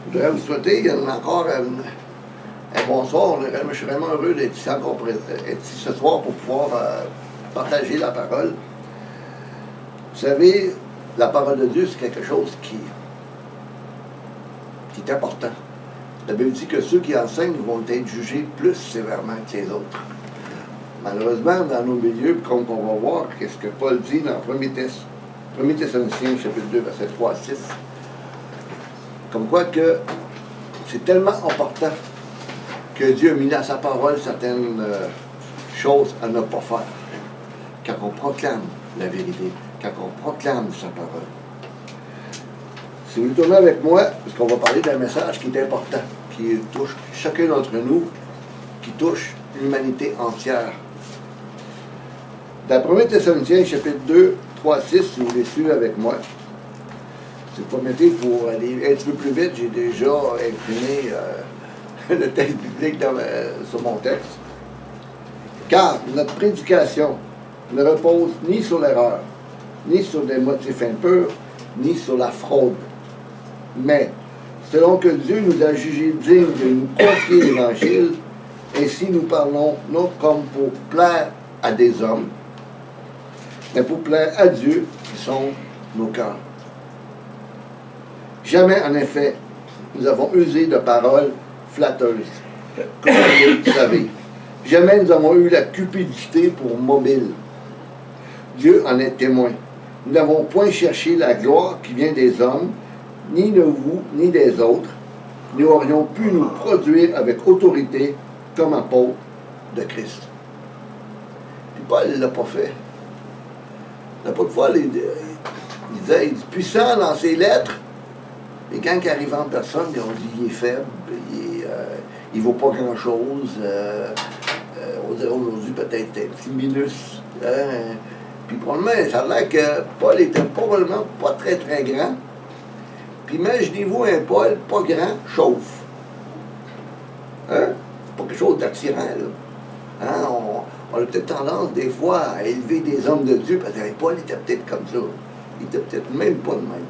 Je voudrais vous souhaiter encore un bonsoir. Je suis vraiment heureux d'être ici, être ici ce soir pour pouvoir partager la parole. Vous savez, la parole de Dieu, c'est quelque chose qui est important. La Bible dit que ceux qui enseignent vont être jugés plus sévèrement que les autres. Malheureusement, dans nos milieux, comme on va voir, qu'est-ce que Paul dit dans 1 Thessaloniciens, chapitre 2, verset 3 à 6. Comme quoi que c'est tellement important que Dieu a mis dans sa parole certaines choses à ne pas faire. Quand on proclame la vérité, quand on proclame sa parole. Si vous tournez avec moi, parce qu'on va parler d'un message qui est important, qui touche chacun d'entre nous, qui touche l'humanité entière. Dans 1 Thessaloniciens, chapitre 2, 3, 6, si vous voulez suivre avec moi, si vous permettez, pour aller un petit peu plus vite, j'ai déjà imprimé le texte biblique sur mon texte. Car notre prédication ne repose ni sur l'erreur, ni sur des motifs impurs, ni sur la fraude. Mais, selon que Dieu nous a jugés dignes de nous confier l'Évangile, ainsi nous parlons non comme pour plaire à des hommes, mais pour plaire à Dieu qui sont nos cœurs. Jamais, en effet, nous avons usé de paroles flatteuses, comme vous le savez. Jamais nous avons eu la cupidité pour mobile. Dieu en est témoin. Nous n'avons point cherché la gloire qui vient des hommes, ni de vous, ni des autres. Nous aurions pu nous produire avec autorité comme apôtres de Christ. Puis Paul ne l'a pas fait. L'apôtre Paul, il disait, il est puissant dans ses lettres, et quand il arrive en personne, on dit qu'il est faible, il ne vaut pas grand-chose. On dirait aujourd'hui peut-être un petit minus. Puis probablement, ça a l'air que Paul était probablement pas très très grand. Puis imaginez-vous un Paul pas grand, chauve. Hein? C'est pas quelque chose d'attirant, là. Hein? On a peut-être tendance des fois à élever des hommes de Dieu, parce que Paul était peut-être comme ça. Il était peut-être même pas de même.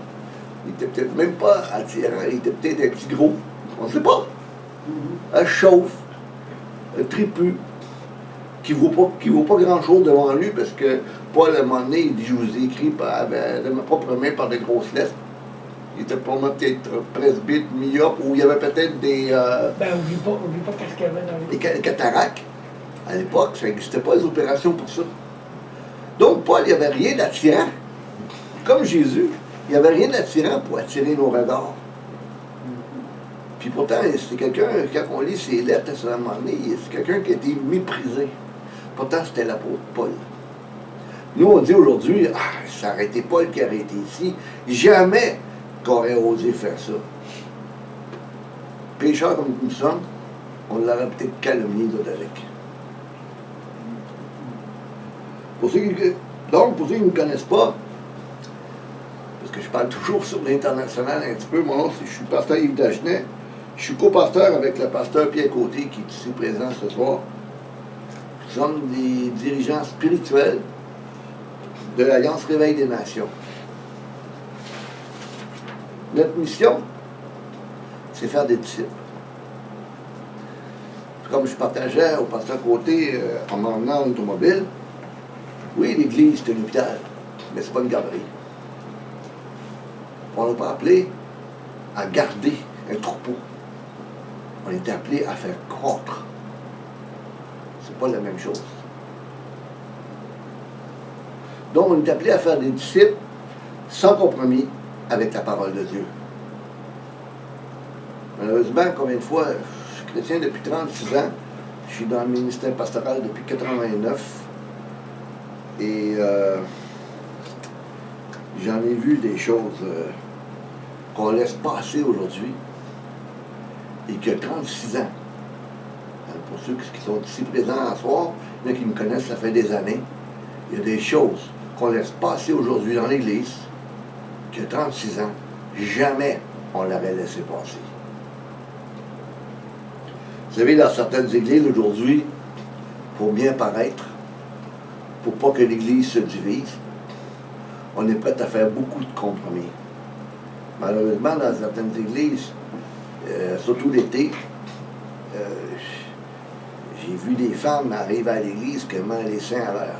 Il était peut-être même pas attirant, il était peut-être un petit gros. On ne sait pas. Un chauve, un tripu, qui ne vaut pas grand-chose devant lui, parce que Paul, à un moment donné, il dit, je vous ai écrit de ma propre main par des grosses lettres. Il était probablement peut-être presbyte, myope, ou il y avait peut-être des... oublie pas qu'est-ce qu'il y avait dans les... Des cataractes. À l'époque, ça n'existait pas les opérations pour ça. Donc, Paul, il n'y avait rien d'attirant. Comme Jésus, il n'y avait rien d'attirant pour attirer nos regards. Puis pourtant, c'est quelqu'un, quand on lit ses lettres à un moment donné, c'est quelqu'un qui a été méprisé. Pourtant, c'était l'apôtre Paul. Nous, on dit aujourd'hui, ça aurait été Paul qui aurait été ici. Jamais qu'on aurait osé faire ça. Pécheurs comme nous sommes, on l'aurait peut-être calomnié avec. Pour ceux qui ne me connaissent pas, parce que je parle toujours sur l'international un petit peu, moi, je suis pasteur Yves Dagenet. Je suis co-pasteur avec le pasteur Pierre Côté qui est ici présent ce soir. Nous sommes des dirigeants spirituels de l'Alliance Réveil des Nations. Notre mission, c'est faire des disciples. Comme je partageais au pasteur Côté en m'emmenant en automobile, oui, l'église, c'est un hôpital, mais c'est pas une garderie. On n'est pas appelé à garder un troupeau. On est appelé à faire croître. C'est pas la même chose. Donc, on est appelé à faire des disciples sans compromis avec la parole de Dieu. Malheureusement, combien de fois, je suis chrétien depuis 36 ans, je suis dans le ministère pastoral depuis 89, et j'en ai vu des choses qu'on laisse passer aujourd'hui, et que 36 ans, pour ceux qui sont ici présents ce soir, il y en a qui me connaissent, ça fait des années, il y a des choses qu'on laisse passer aujourd'hui dans l'Église, que 36 ans, jamais on l'avait laissé passer. Vous savez, dans certaines églises aujourd'hui, pour bien paraître, pour pas que l'Église se divise, on est prêt à faire beaucoup de compromis. Malheureusement, dans certaines églises, surtout l'été, j'ai vu des femmes arriver à l'église quasiment les seins à l'air.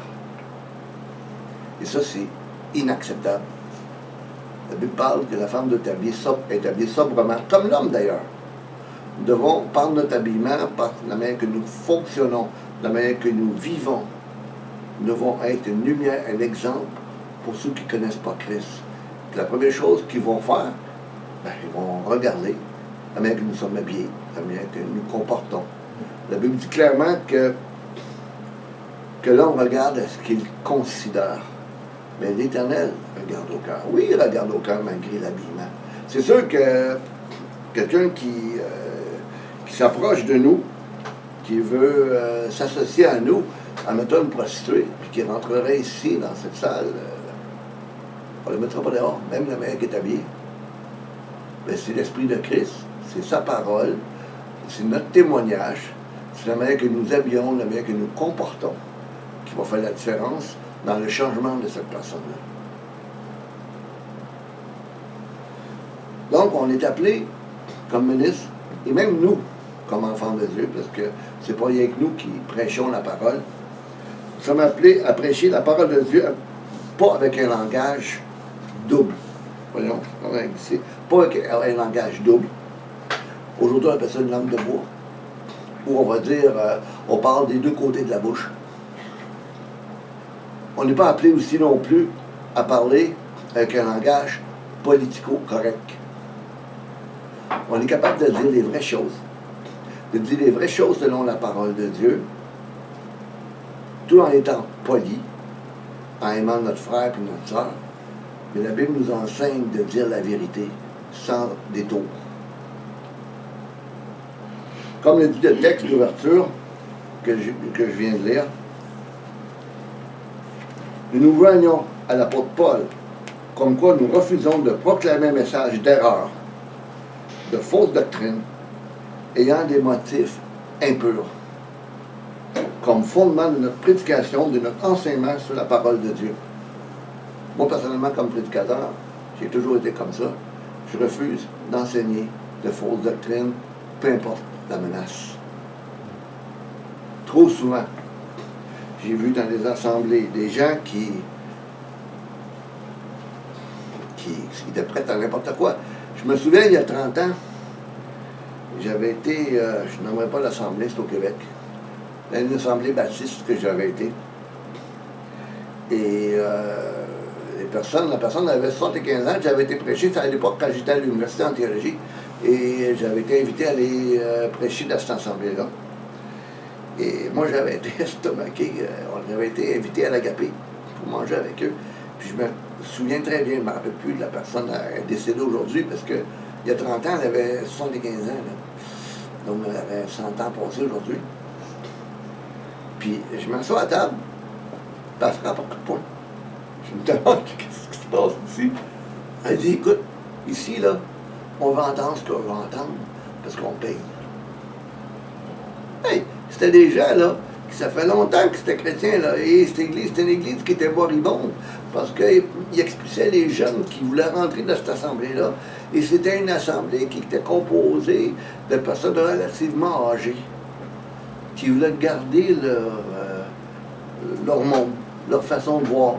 Et ça, c'est inacceptable. La Bible parle que la femme doit être habillée sobrement, comme l'homme d'ailleurs. Nous devons, par notre habillement, par la manière que nous fonctionnons, la manière que nous vivons, nous devons être une lumière, un exemple pour ceux qui ne connaissent pas Christ. La première chose qu'ils vont faire, ils vont regarder la manière que nous sommes habillés, la manière que nous comportons. La Bible dit clairement que l'homme regarde à ce qu'il considère. Mais l'Éternel regarde au cœur. Oui, il regarde au cœur malgré l'habillement. C'est sûr que quelqu'un qui s'approche de nous, qui veut s'associer à nous, admettons une prostituée, puis qui rentrerait ici, dans cette salle, on ne le mettra pas dehors, même la manière qui est habillée. Mais c'est l'Esprit de Christ, c'est sa parole, c'est notre témoignage, c'est la manière que nous habillons, la manière que nous comportons, qui va faire la différence dans le changement de cette personne-là. Donc, on est appelé comme ministre, et même nous, comme enfants de Dieu, parce que c'est pas rien que nous qui prêchons la parole. Nous sommes appelés à prêcher la parole de Dieu, pas avec un langage double. Voyons, ici, pas avec un langage double. Aujourd'hui, on appelle ça une langue de bois. Où on va dire, on parle des deux côtés de la bouche. On n'est pas appelé aussi non plus à parler avec un langage politico-correct. On est capable de dire les vraies choses. De dire les vraies choses selon la parole de Dieu, tout en étant poli, en aimant notre frère et notre soeur. Mais la Bible nous enseigne de dire la vérité, sans détour. Comme le dit le texte d'ouverture que je viens de lire, nous nous joignons à l'apôtre Paul, comme quoi nous refusons de proclamer un message d'erreur, de fausse doctrine, ayant des motifs impurs, comme fondement de notre prédication, de notre enseignement sur la parole de Dieu. Moi, personnellement, comme prédicateur, j'ai toujours été comme ça. Je refuse d'enseigner de fausses doctrines, peu importe la menace. Trop souvent, j'ai vu dans les assemblées des gens qui étaient prêts à n'importe quoi. Je me souviens, il y a 30 ans, j'avais été, je n'aimerais pas l'assemblée, c'est au Québec, dans une assemblée baptiste que j'avais été. Et la personne avait 75 ans, j'avais été prêché, c'était à l'époque quand j'étais à l'université en théologie, et j'avais été invité à aller prêcher dans cette assemblée-là. Et moi, j'avais été estomaqué, on avait été invité à l'Agapé pour manger avec eux. Puis je me souviens très bien, je ne me rappelle plus de la personne, elle est décédée aujourd'hui, parce que il y a 30 ans, elle avait 75 ans. Là. Donc, elle avait 100 ans passés aujourd'hui. Puis, je m'assois à table, puis elle frappe un coup de poing. Je me demande, qu'est-ce qui se passe ici? Elle dit, écoute, ici, là, on va entendre ce qu'on va entendre, parce qu'on paye. Hey, c'était des gens, là, qui ça fait longtemps que c'était chrétien, là, et cette église, c'était une église qui était moribonde, parce qu'il expulsait les jeunes qui voulaient rentrer dans cette assemblée-là, et c'était une assemblée qui était composée de personnes relativement âgées, qui voulaient garder leur monde, leur façon de voir.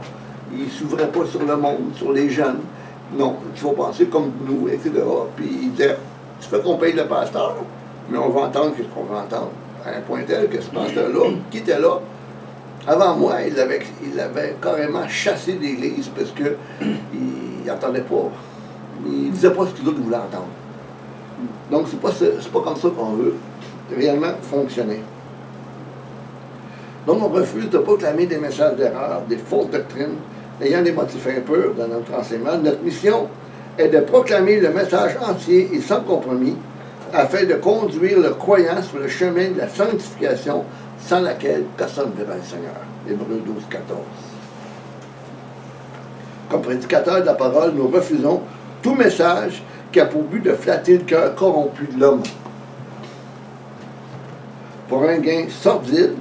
Ils ne s'ouvraient pas sur le monde, sur les jeunes. Non, tu vas penser comme nous, etc. Puis ils disaient, tu fais qu'on paye le pasteur, mais on va entendre ce qu'on va entendre. À un point tel que ce pasteur-là, qui était là, avant moi, il avait carrément chassé l'église parce qu'il n'entendait pas. Il ne disait pas ce qu'il voulait entendre. Donc, c'est pas comme ça qu'on veut réellement fonctionner. Donc, on refuse de proclamer des messages d'erreur, des fausses doctrines, ayant des motifs impurs dans notre enseignement. Notre mission est de proclamer le message entier et sans compromis, afin de conduire le croyant sur le chemin de la sanctification, sans laquelle personne ne verra le Seigneur. Hébreux 12, 14. Comme prédicateurs de la parole, nous refusons tout message qui a pour but de flatter le cœur corrompu de l'homme. Pour un gain sordide,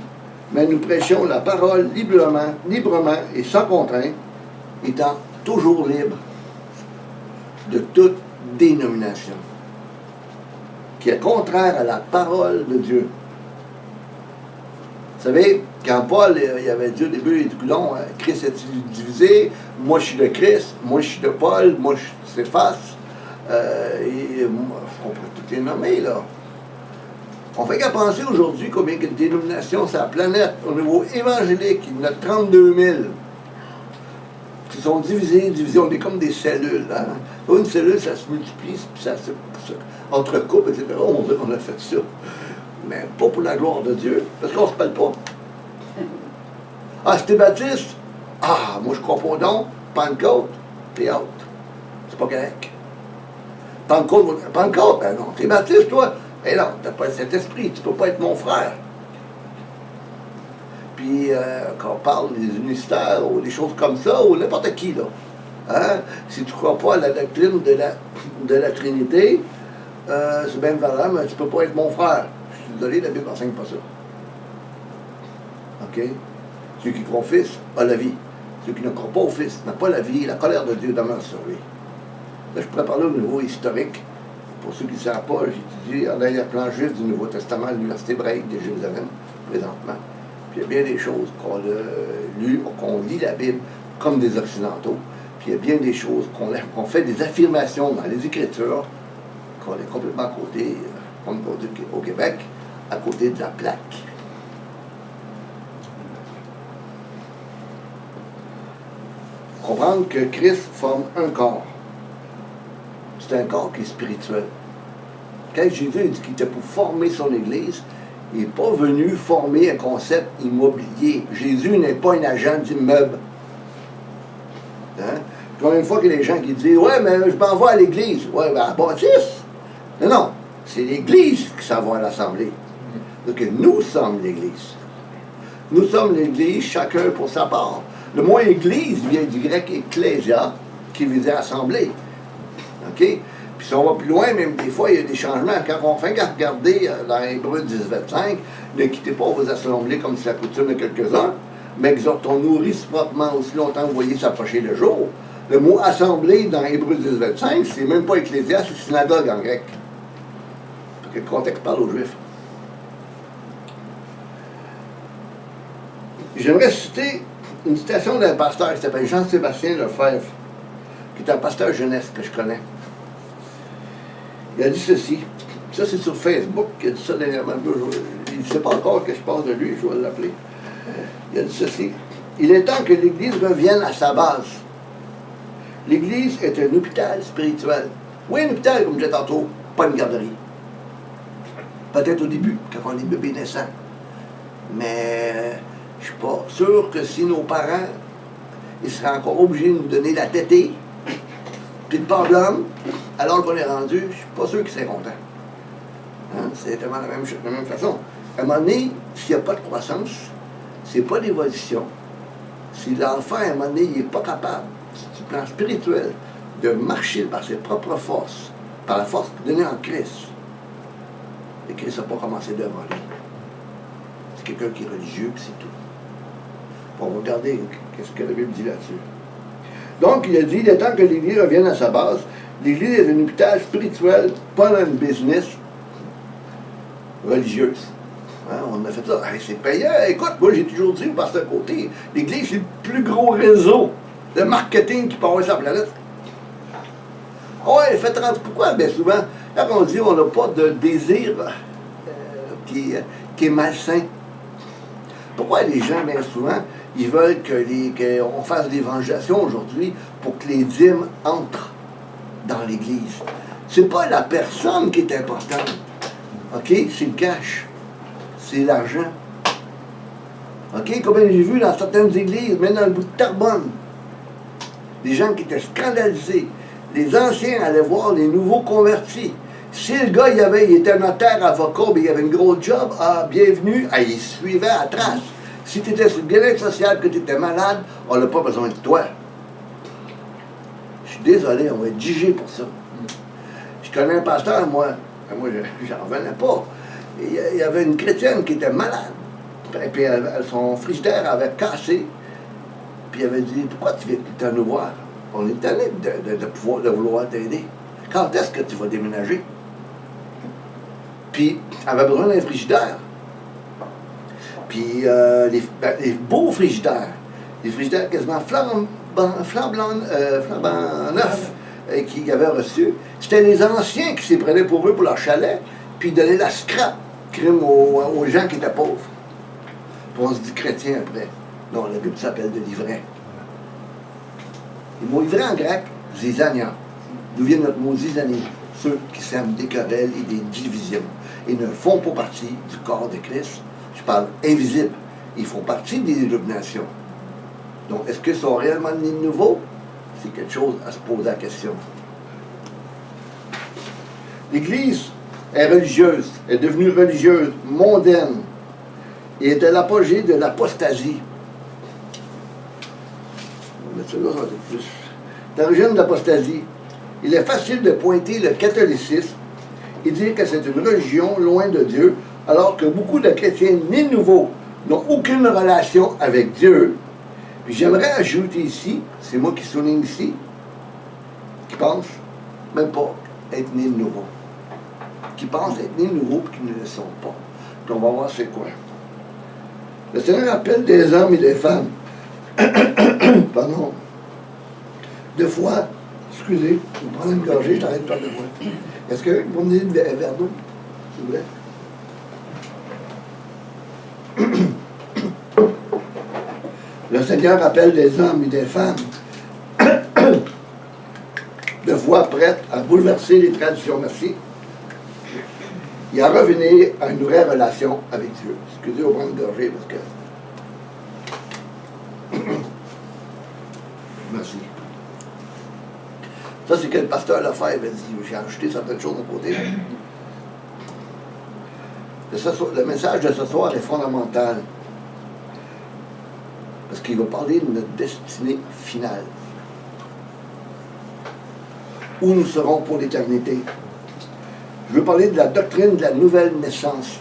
mais nous prêchons la parole librement et sans contrainte, étant toujours libre de toute dénomination. qui est contraire à la parole de Dieu. Vous savez, quand Paul il avait dit au début, il dit non, Christ est divisé, moi je suis de Christ, moi je suis de Paul, moi je suis de Céphas, on peut toutes les nommer là. On fait qu'à penser aujourd'hui combien de dénominations sur la planète, au niveau évangélique, il y en a 32 000 qui sont divisées, on est comme des cellules. Hein? Une cellule, ça se multiplie, puis ça entrecoupe, etc. On dit qu'on a fait ça. Mais pas pour la gloire de Dieu, parce qu'on ne se parle pas. Ah, si t'es baptiste, ah, moi je crois pas donc, Pentecôte, t'es out. C'est pas correct. Pentecôte, ben non, t'es baptiste, toi. Eh non, t'as pas cet esprit, tu peux pas être mon frère. Puis, quand on parle des unicitaires ou des choses comme ça, ou n'importe qui, là, hein, si tu ne crois pas à la doctrine de la Trinité, c'est bien valable, mais tu ne peux pas être mon frère. Je suis désolé, la Bible n'enseigne pas ça. OK? Ceux qui croient au Fils ont la vie. Ceux qui ne croient pas au Fils n'ont pas la vie, la colère de Dieu demeure sur lui. Là, je pourrais parler au niveau historique. Pour ceux qui ne savent pas, j'étudie en arrière-plan juif du Nouveau Testament à l'Université hébraïque de Jérusalem, présentement. Puis il y a bien des choses qu'on lit la Bible comme des Occidentaux. Puis il y a bien des choses qu'on fait des affirmations dans les Écritures, qu'on est complètement à côté, comme au Québec, à côté de la plaque. Comprendre que Christ forme un corps. C'est un corps qui est spirituel. Quand Jésus a dit qu'il était pour former son Église, il n'est pas venu former un concept immobilier. Jésus n'est pas un agent d'immeuble. Hein? Combien de fois que les gens qui disent « Ouais, mais je m'en vais à l'Église. » Ouais, ben à la bâtisse. Non, non. C'est l'Église qui s'en va à l'Assemblée. Donc nous sommes l'Église. Nous sommes l'Église, chacun pour sa part. Le mot Église vient du grec ecclésia, qui veut dire assemblée. OK? Puis si on va plus loin, même des fois, il y a des changements. Quand on fait qu'à regarder dans Hébreux 10:25, ne quittez pas vos assemblées comme c'est la coutume de quelques-uns, mais exhortons-nous réciproquement aussi longtemps que vous voyez s'approcher le jour. Le mot assemblée dans Hébreux 10:25, c'est même pas ecclésia, c'est synagogue en grec. Parce que le contexte parle aux Juifs. J'aimerais citer une citation d'un pasteur qui s'appelle Jean-Sébastien Lefebvre, qui est un pasteur jeunesse que je connais. Il a dit ceci. Ça, c'est sur Facebook. Il a dit ça dernièrement. Il ne sait pas encore que je parle de lui. Je vais l'appeler. Il a dit ceci. Il est temps que l'Église revienne à sa base. L'Église est un hôpital spirituel. Oui, un hôpital, comme je disais tantôt, pas une garderie. Peut-être au début, quand on est bébé naissant. Mais je ne suis pas sûr que si nos parents ils seraient encore obligés de nous donner la tétée, puis le problème, alors qu'on est rendu, je ne suis pas sûr qu'ils seraient contents. Hein? C'est tellement la même façon. À un moment donné, s'il n'y a pas de croissance, c'est pas d'évolution. Si l'enfant, à un moment donné, il n'est pas capable, du plan spirituel, de marcher par ses propres forces, par la force donnée en Christ, et Christ n'a pas commencé devant lui. C'est quelqu'un qui est religieux, puis c'est tout. On va regarder qu'est-ce que la Bible dit là-dessus. Donc, il a dit, il est temps que l'Église revienne à sa base. L'Église est un hôpital spirituel, pas une business religieuse. Hein, on a fait ça. Hey, c'est payant. Écoute, moi, j'ai toujours dit, par ce côté, l'Église, c'est le plus gros réseau de marketing qui peut avoir sur la planète. Ouais, faites rentrer. Pourquoi? Bien souvent, quand on dit on n'a pas de désir qui est malsain. Pourquoi les gens, bien souvent, ils veulent qu'on fasse l'évangélisation aujourd'hui pour que les dîmes entrent dans l'Église? C'est pas la personne qui est importante. OK? C'est le cash. C'est l'argent. OK? Comme j'ai vu dans certaines églises, même dans le bout de Terrebonne, des gens qui étaient scandalisés. Les anciens allaient voir les nouveaux convertis. Si le gars, il était notaire, avocat, mais il avait une grosse job, bienvenue, il suivait à trace. Si tu étais sur le bien-être social, que tu étais malade, on n'a pas besoin de toi. Je suis désolé, on va être jugé pour ça. Je connais un pasteur, moi j'en revenais pas. Il y avait une chrétienne qui était malade. Puis son frigidaire avait cassé. Puis il avait dit, pourquoi tu viens nous voir? On est tanné de vouloir t'aider. Quand est-ce que tu vas déménager? Puis, elle avait besoin d'un frigidaire. Puis, les beaux frigidaires, les frigidaires quasiment flambant neufs qu'ils avaient reçus, c'était les anciens qui s'y prenaient pour eux, pour leur chalet, puis ils donnaient la scrap crime aux gens qui étaient pauvres. Puis on se dit chrétien après. Non, la Bible s'appelle de l'ivraie. Le mot ivraie en grec, zizania. D'où vient notre mot zizanie? Ceux qui sèment des querelles et des divisions et ne font pas partie du corps de Christ. Je parle invisible. Ils font partie des illuminations. Donc, est-ce qu'ils sont réellement nés de nouveau? C'est quelque chose à se poser la question. L'Église est religieuse, est devenue religieuse, mondaine, et est à l'apogée de l'apostasie. On va mettre ça là, ça va être plus. L'origine de l'apostasie. Il est facile de pointer le catholicisme et dire que c'est une religion loin de Dieu, alors que beaucoup de chrétiens nés de nouveau n'ont aucune relation avec Dieu. Puis j'aimerais ajouter ici, c'est moi qui souligne ici, qui pensent même pas être nés de nouveau. Qui pensent être nés de nouveau et qui ne le sont pas. Puis on va voir c'est quoi. Le Seigneur appelle des hommes et des femmes. Pardon. Deux fois, excusez, je vais prendre une gorgée, je t'arrête de parler de moi. Est-ce que vous me dites un verre d'eau, s'il vous plaît? Le Seigneur appelle des hommes et des femmes de foi prêtes à bouleverser les traditions, merci, et à revenir à une vraie relation avec Dieu. Excusez, on va prendre une gorgée parce que... Merci. Ça, c'est que le pasteur Lefebvre a dit. J'ai ajouté certaines choses à côté. Le message de ce soir est fondamental. Parce qu'il va parler de notre destinée finale. Où nous serons pour l'éternité. Je veux parler de la doctrine de la nouvelle naissance,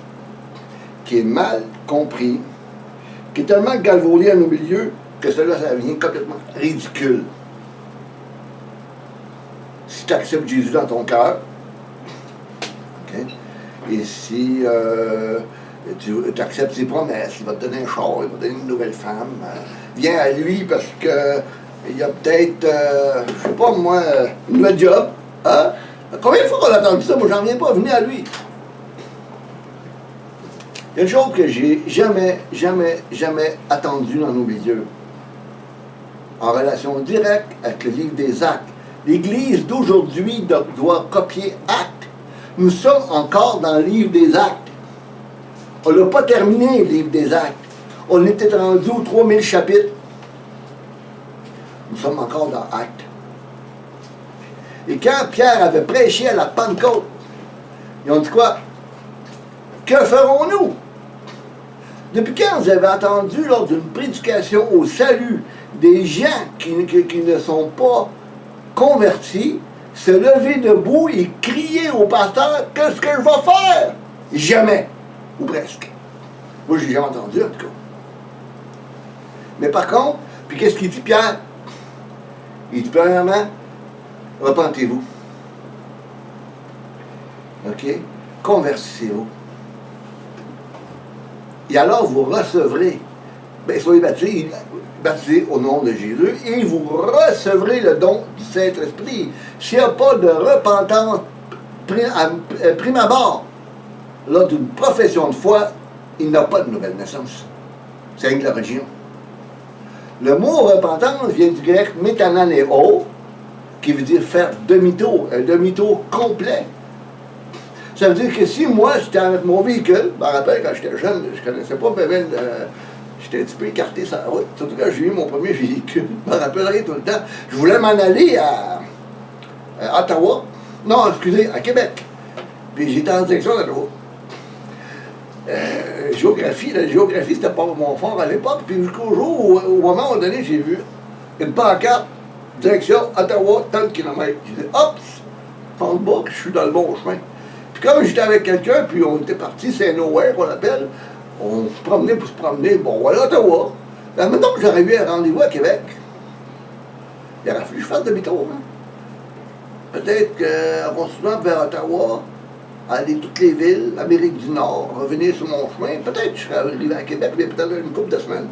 qui est mal compris, qui est tellement galvaudée à nos milieux que cela, ça devient complètement ridicule. Si tu acceptes Jésus dans ton cœur, okay, et si tu acceptes ses promesses, il va te donner un char, il va te donner une nouvelle femme, viens à lui parce que il y a peut-être, je sais pas moi, une nouvelle job. Hein? Combien de fois qu'on a entendu ça? Moi, j'en viens pas, venez à lui. Il y a une chose que j'ai jamais attendue dans nos milieux, en relation directe avec le livre des Actes. L'Église d'aujourd'hui doit copier Actes. Nous sommes encore dans le livre des Actes. On n'a pas terminé le livre des Actes. On est peut-être rendu aux 3000 chapitres. Nous sommes encore dans Actes. Et quand Pierre avait prêché à la Pentecôte, ils ont dit quoi? Que ferons-nous? Depuis quand vous avez entendu lors d'une prédication au salut des gens qui ne sont pas convertis se lever debout et crier au pasteur « Qu'est-ce que je vais faire? » Jamais, ou presque. Moi, je n'ai jamais entendu en tout cas. Mais par contre, puis qu'est-ce qu'il dit Pierre? Il dit premièrement, repentez-vous. OK? Convertissez-vous. Et alors vous recevrez, bien, soyez baptisés au nom de Jésus, et vous recevrez le don du Saint-Esprit. S'il n'y a pas de repentance prime abord, lors d'une profession de foi, il n'y a pas de nouvelle naissance. C'est une religion. Le mot repentance vient du grec métananeo, qui veut dire faire demi-tour, un demi-tour complet. Ça veut dire que si moi, j'étais avec mon véhicule, je me rappelle quand j'étais jeune, je ne connaissais pas bien, j'étais un petit peu écarté sur la route. Surtout quand j'ai eu mon premier véhicule, je me rappellerai tout le temps. Je voulais m'en aller à Ottawa. Non, excusez, à Québec. Puis j'étais en direction d'Ottawa. La géographie, c'était pas mon fort à l'époque. Puis jusqu'au jour où, au moment donné, j'ai vu une pancarte, direction Ottawa, tant de kilomètres. J'ai dit, hop, je pense pas que je suis dans le bon chemin. Puis comme j'étais avec quelqu'un, puis on était parti, c'est nowhere qu'on appelle, on se promenait pour se promener, bon, voilà Ottawa. Là, maintenant que j'aurais eu un rendez-vous à Québec, il aurait fallu que je fasse demi-tour. Hein. Peut-être qu'en continuant vers Ottawa, aller toutes les villes, Amérique du Nord, revenir sur mon chemin. Peut-être que je serais arrivé à Québec, mais peut-être une couple de semaines.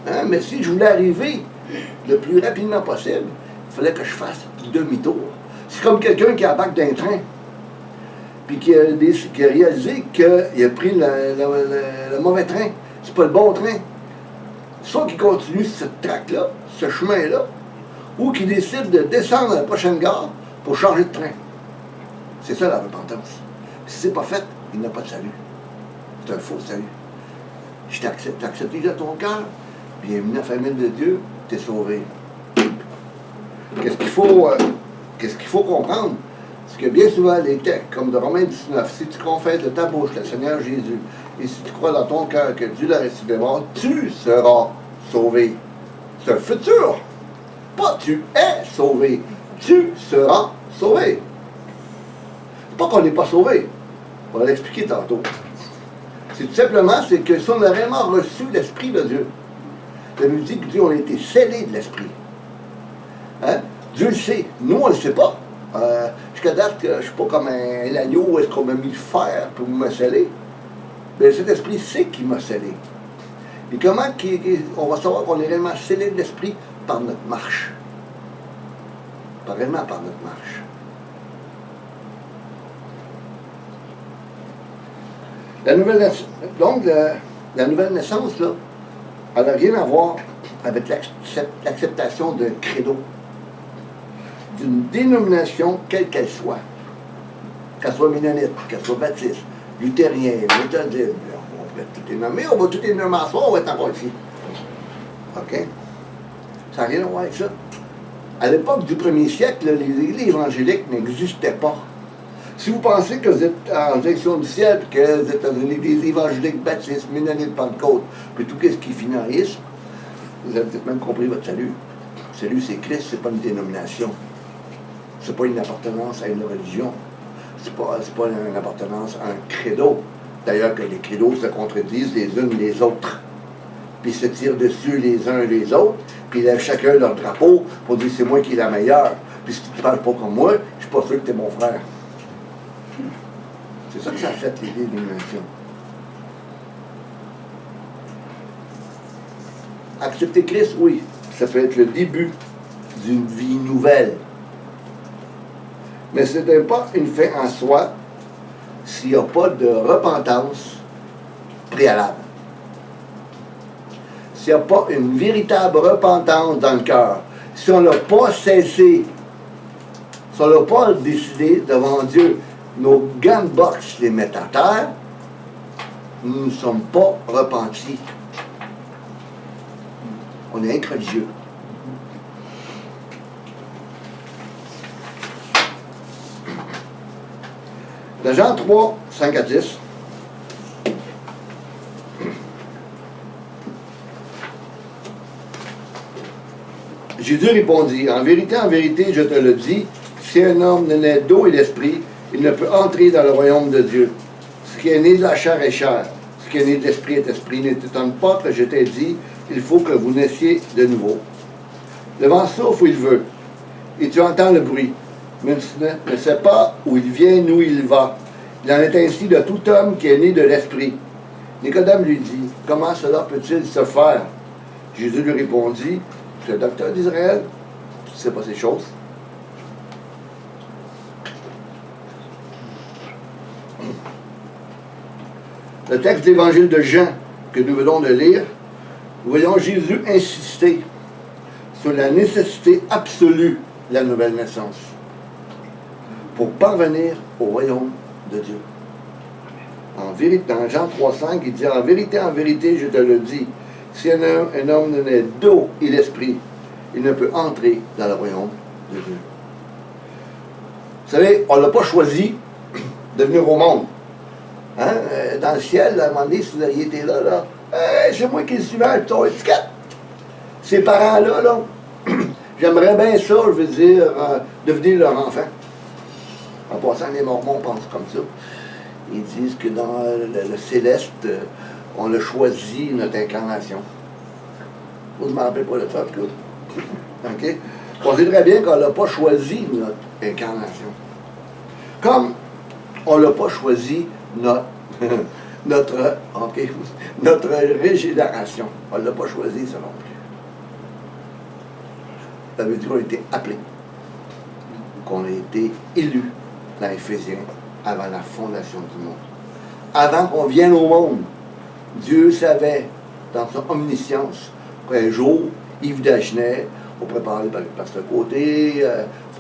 Hein? Mais si je voulais arriver le plus rapidement possible, il fallait que je fasse demi-tour. C'est comme quelqu'un qui embarque d'un train, puis qui a réalisé qu'il a pris le mauvais train. C'est pas le bon train. Soit qu'il continue cette traque-là, ce chemin-là, ou qu'il décide de descendre à la prochaine gare pour changer de train. C'est ça la repentance. Si c'est pas fait, il n'a pas de salut. C'est un faux salut. Je t'accepte, t'acceptes déjà ton cœur, bienvenue à la famille de Dieu, t'es sauvé. Qu'est-ce qu'il faut comprendre? C'est que bien souvent, les textes, comme de Romains 19, si tu confesses de ta bouche le Seigneur Jésus, et si tu crois dans ton cœur que Dieu l'a ressuscité des morts, tu seras sauvé. C'est un futur. Pas tu es sauvé. Tu seras sauvé. C'est pas qu'on n'est pas sauvé. On va l'expliquer tantôt. C'est tout simplement, c'est que si on a vraiment reçu l'Esprit de Dieu, la Bible dit que Dieu, on a été scellé de l'Esprit. Hein? Dieu le sait. Nous, on ne le sait pas. Jusqu'à date, je ne suis pas comme un agneau où est-ce qu'on m'a mis le fer pour me sceller. Mais cet esprit sait qu'il m'a scellé. Et comment on va savoir qu'on est réellement scellé de l'esprit? Par notre marche. Réellement par notre marche. La nouvelle naissance, là, elle n'a rien à voir avec l'acceptation d'un credo, d'une dénomination quelle qu'elle soit ménonite, qu'elle soit baptiste, luthérien, méthodiste, on va tout les nommer, on va tout les nommer en soi, on va être encore ici. OK? Ça n'a rien à voir avec ça. À l'époque du 1er siècle, les églises évangéliques n'existaient pas. Si vous pensez que vous êtes en direction du ciel, que vous êtes dans une église évangélique, baptiste, ménonite, Pentecôte, puis tout ce qui est finanisme, vous avez peut-être même compris votre salut. Le salut, c'est Christ, c'est pas une dénomination. C'est pas une appartenance à une religion. C'est pas une appartenance à un credo. D'ailleurs, que les credos se contredisent les unes les autres. Puis se tirent dessus les uns les autres, puis ils lèvent chacun leur drapeau pour dire c'est moi qui est la meilleure. Puis si tu ne parles pas comme moi, je suis pas sûr que tu es mon frère. C'est ça que ça a fait, les dénominations. Accepter Christ, oui, ça peut être le début d'une vie nouvelle. Mais ce n'est pas une fin en soi s'il n'y a pas de repentance préalable. S'il n'y a pas une véritable repentance dans le cœur, si on n'a pas cessé, si on n'a pas décidé devant Dieu, nos gants de boxe les mettent à terre, nous ne sommes pas repentis. On est increligieux. Dans Jean 3, 5 à 10, Jésus répondit, en vérité, je te le dis, si un homme ne naît d'eau et d'esprit, il ne peut entrer dans le royaume de Dieu. Ce qui est né de la chair est chair, ce qui est né de l'esprit est esprit. Ne t'étonne pas que je t'ai dit, il faut que vous naissiez de nouveau. Le vent souffle où il veut, et tu entends le bruit, mais tu ne sais pas où il vient, où il va. Il en est ainsi de tout homme qui est né de l'esprit. Nicodème lui dit, comment cela peut-il se faire? Jésus lui répondit, tu es docteur d'Israël, tu ne sais pas ces choses. Le texte de l'évangile de Jean que nous venons de lire, nous voyons Jésus insister sur la nécessité absolue de la nouvelle naissance pour parvenir au royaume de Dieu. En vérité, dans Jean 3,5, il dit, en vérité, je te le dis, si un homme ne naît d'eau et d'esprit, il ne peut entrer dans le royaume de Dieu. Vous savez, on ne l'a pas choisi de venir au monde. Hein? Dans le ciel, à un moment donné, si vous aviez été là, hey, c'est moi qui le suivais avec ton étiquette. Ces parents-là, là, j'aimerais bien ça, je veux dire, devenir leur enfant. En passant, les Mormons pensent comme ça. Ils disent que dans le céleste, on a choisi notre incarnation. Vous ne me rappelez pas de ça, en tout cas. OK? On sait très bien qu'on n'a pas choisi notre incarnation. Comme On l'a pas choisi, notre régénération. On ne l'a pas choisi, ça non plus. Ça veut dire qu'on a été appelé, qu'on a été élu dans Éphésiens avant la fondation du monde. Avant qu'on vienne au monde, Dieu savait, dans son omniscience, qu'un jour, Yves Dagenet, on préparait par ce côté,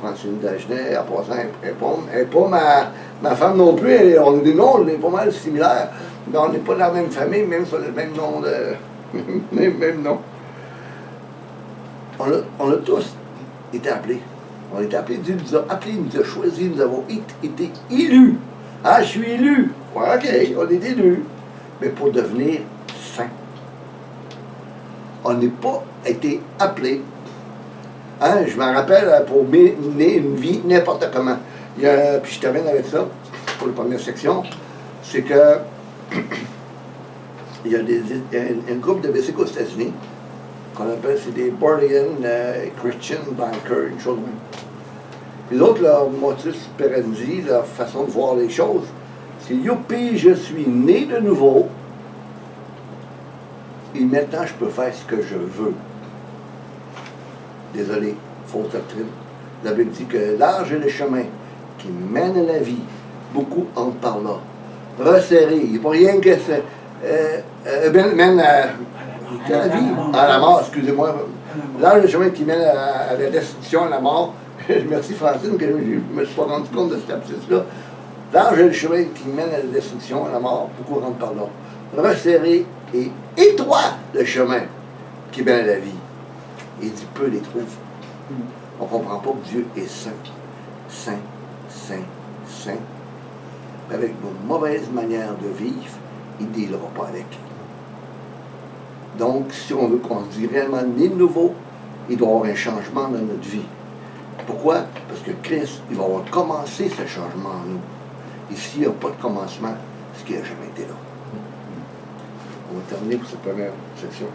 Francine Dagenet, en passant, elle n'est pas ma femme non plus, on a des noms, on est pas mal similaires, mais on n'est pas dans la même famille, même sur le même nom même nom. On a tous été appelés. On a été appelés, Dieu nous a appelés, nous a choisis, nous avons été élus. Ah, je suis élu. Ouais, ok, on est élus. Mais pour devenir saint. On n'est pas été appelés. Hein, je me rappelle, pour mener une vie n'importe comment. Puis je termine avec ça, pour la première section, c'est que il y a un groupe de bicycles aux États-Unis qu'on appelle, c'est des Born-Again Christian Bikers, une chose de même. Puis l'autre, leur motus operandi, leur façon de voir les choses, c'est « Youpi, je suis né de nouveau, et maintenant je peux faire ce que je veux. » Désolé, fausse doctrine. La Bible dit que large est le chemin qui mène à la vie. Beaucoup entrent par là. Resserré, il n'y a pas rien que ça mène à la vie, à la mort, excusez-moi. Large est le chemin qui mène à la destruction, à la mort. Merci Francine, que je ne me suis pas rendu compte de cet abscisse-là. Large est le chemin qui mène à la destruction, à la mort. Beaucoup rentrent par là. Resserré et étroit le chemin qui mène à la vie. Et dit peu les trouve. On ne comprend pas que Dieu est saint. Saint, saint, saint. Avec nos mauvaises manières de vivre, il ne dealera pas avec. Donc, si on veut qu'on se dise réellement né de nouveau, il doit y avoir un changement dans notre vie. Pourquoi? Parce que Christ, il va avoir commencé ce changement en nous. Et s'il n'y a pas de commencement, ce qui n'a jamais été là. On va terminer pour cette première section.